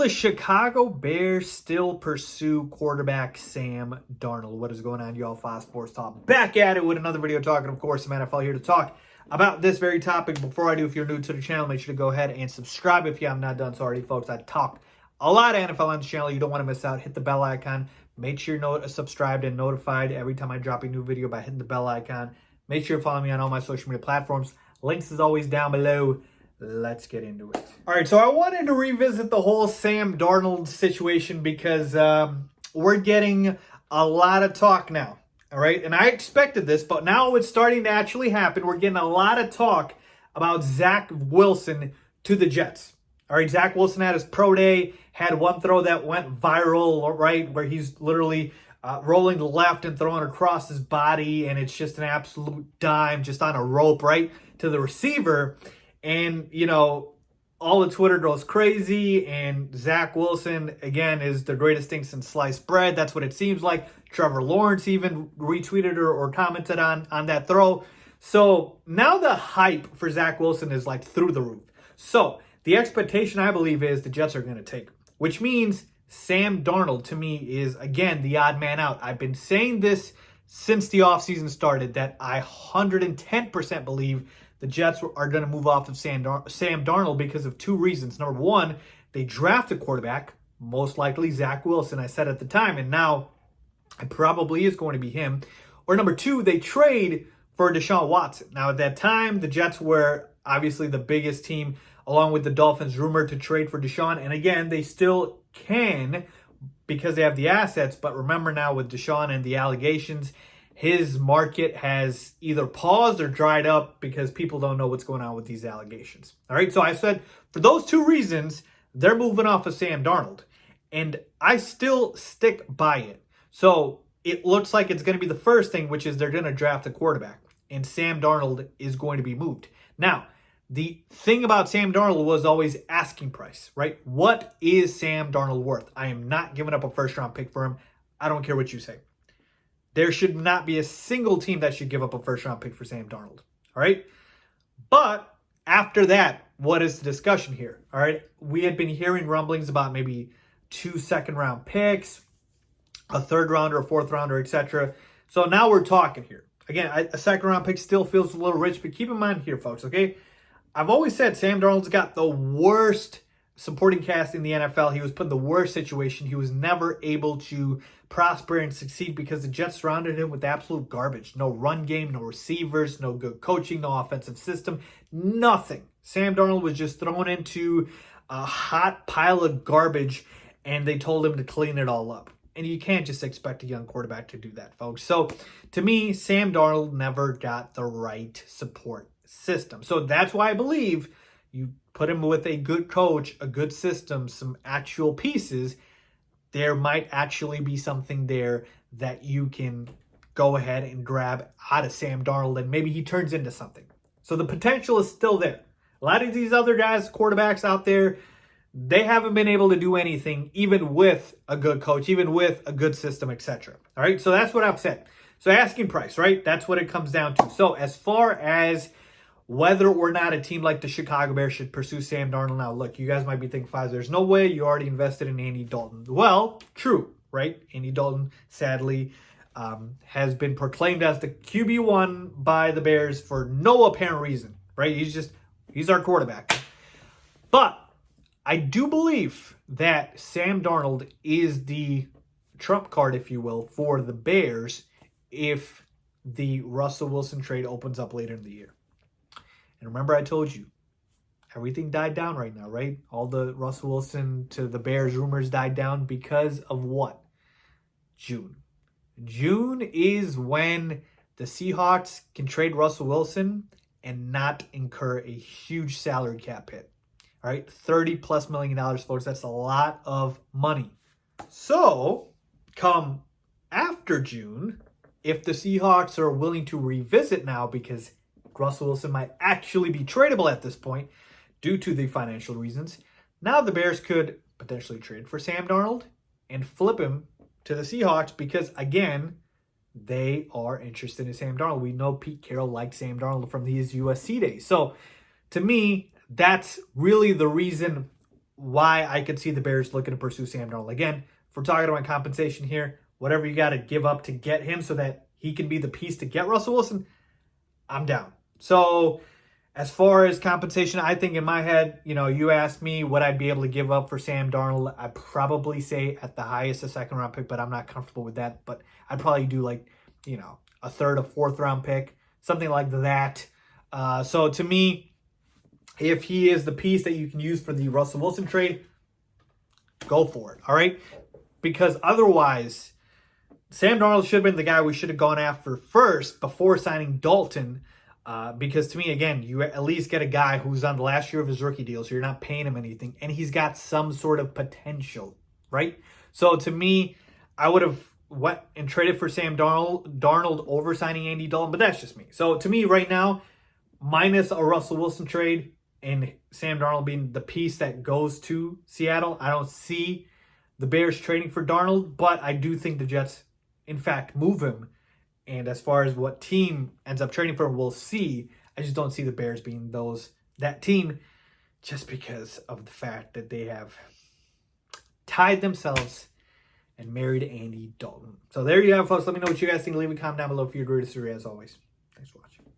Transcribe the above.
the Chicago Bears still pursue quarterback Sam Darnold? What is going on, y'all? Faiz Sports Talk back at it with another video talking, of course, some NFL here to talk about this very topic. Before I do, if you're new to the channel, make sure to go ahead and subscribe if you have not done so already, folks. I talked a lot of NFL on this channel. You don't want to miss out. Hit the bell icon. Make sure you're subscribed and notified every time I drop a new video by hitting the bell icon. Make sure you follow me on all my social media platforms. Links is always down below. Let's get into it. All right, so I wanted to revisit the whole Sam Darnold situation because we're getting a lot of talk now. All right, and I expected this, but now it's starting to actually happen. We're getting a lot of talk about Zach Wilson to the Jets. All right, Zach Wilson had his pro day, had one throw that went viral, right, where he's literally rolling to the left and throwing across his body, and it's just an absolute dime just on a rope, right, to the receiver. And, you know, all the Twitter goes crazy, and Zach Wilson, again, is the greatest thing since sliced bread. That's what it seems like. Trevor Lawrence even retweeted or commented on that throw. So now the hype for Zach Wilson is like through the roof. So the expectation, I believe, is the Jets are going to take him, which means Sam Darnold, to me, is, again, the odd man out. I've been saying this since the offseason started, that I 110% believe the Jets are going to move off of Sam Darnold because of two reasons. Number one, they draft a quarterback, most likely Zach Wilson, I said at the time, and now it probably is going to be him. Or number two, they trade for Deshaun Watson. Now, at that time, the Jets were obviously the biggest team, along with the Dolphins, rumored to trade for Deshaun. And again, they still can because they have the assets. But remember now with Deshaun and the allegations, his market has either paused or dried up because people don't know what's going on with these allegations. All right, so I said for those two reasons, they're moving off of Sam Darnold. And I still stick by it. So it looks like it's going to be the first thing, which is they're going to draft a quarterback. And Sam Darnold is going to be moved. Now, the thing about Sam Darnold was always asking price, right? What is Sam Darnold worth? I am not giving up a first-round pick for him. I don't care what you say. There should not be a single team that should give up a first-round pick for Sam Darnold, all right? But after that, what is the discussion here, all right? We had been hearing rumblings about maybe 2 second-round picks, a third-rounder, a fourth-rounder, etc. So now we're talking here. Again, a second-round pick still feels a little rich, but keep in mind here, folks, okay? I've always said Sam Darnold's got the worst supporting cast in the NFL. He was put in the worst situation. He was never able to prosper and succeed because the Jets surrounded him with absolute garbage. No run game, no receivers, no good coaching, no offensive system, nothing. Sam Darnold was just thrown into a hot pile of garbage, and they told him to clean it all up. And you can't just expect a young quarterback to do that, folks. So to me, Sam Darnold never got the right support system. So that's why I believe you put him with a good coach, a good system, some actual pieces, there might actually be something there that you can go ahead and grab out of Sam Darnold, and maybe he turns into something. So the potential is still there. A lot of these other guys, quarterbacks out there, they haven't been able to do anything, even with a good coach, even with a good system, etc. All right, so that's what I've said. So asking price, right? That's what it comes down to. So as far as whether or not a team like the Chicago Bears should pursue Sam Darnold. Now, look, you guys might be thinking, Faiz, there's no way you already invested in Andy Dalton. Well, true, right? Andy Dalton, sadly, has been proclaimed as the QB1 by the Bears for no apparent reason, right? He's our quarterback. But I do believe that Sam Darnold is the trump card, if you will, for the Bears if the Russell Wilson trade opens up later in the year. And remember, I told you, everything died down right now, right? All the Russell Wilson to the Bears rumors died down because of what? June. June is when the Seahawks can trade Russell Wilson and not incur a huge salary cap hit. All right, $30+ million, folks. That's a lot of money. So, come after June, if the Seahawks are willing to revisit now because Russell Wilson might actually be tradable at this point due to the financial reasons, now the Bears could potentially trade for Sam Darnold and flip him to the Seahawks because, again, they are interested in Sam Darnold. We know Pete Carroll liked Sam Darnold from his USC days. So, to me, that's really the reason why I could see the Bears looking to pursue Sam Darnold. Again, if we're talking about compensation here, whatever you got to give up to get him so that he can be the piece to get Russell Wilson, I'm down. So as far as compensation, I think in my head, you asked me what I'd be able to give up for Sam Darnold. I'd probably say at the highest a second round pick, but I'm not comfortable with that. But I'd probably do a third, a fourth round pick, something like that. So to me, if he is the piece that you can use for the Russell Wilson trade, go for it. All right. Because otherwise, Sam Darnold should have been the guy we should have gone after first before signing Dalton. Because to me, again, you at least get a guy who's on the last year of his rookie deal, so you're not paying him anything, and he's got some sort of potential, right? So to me, I would have went and traded for Sam Darnold over signing Andy Dalton, but that's just me. So to me right now, minus a Russell Wilson trade and Sam Darnold being the piece that goes to Seattle, I don't see the Bears trading for Darnold, but I do think the Jets, in fact, move him. And as far as what team ends up trading for him, we'll see. I just don't see the Bears being that team just because of the fact that they have tied themselves and married Andy Dalton. So there you have it, folks. Let me know what you guys think. Leave a comment down below if you agree or disagree, as always. Thanks for watching.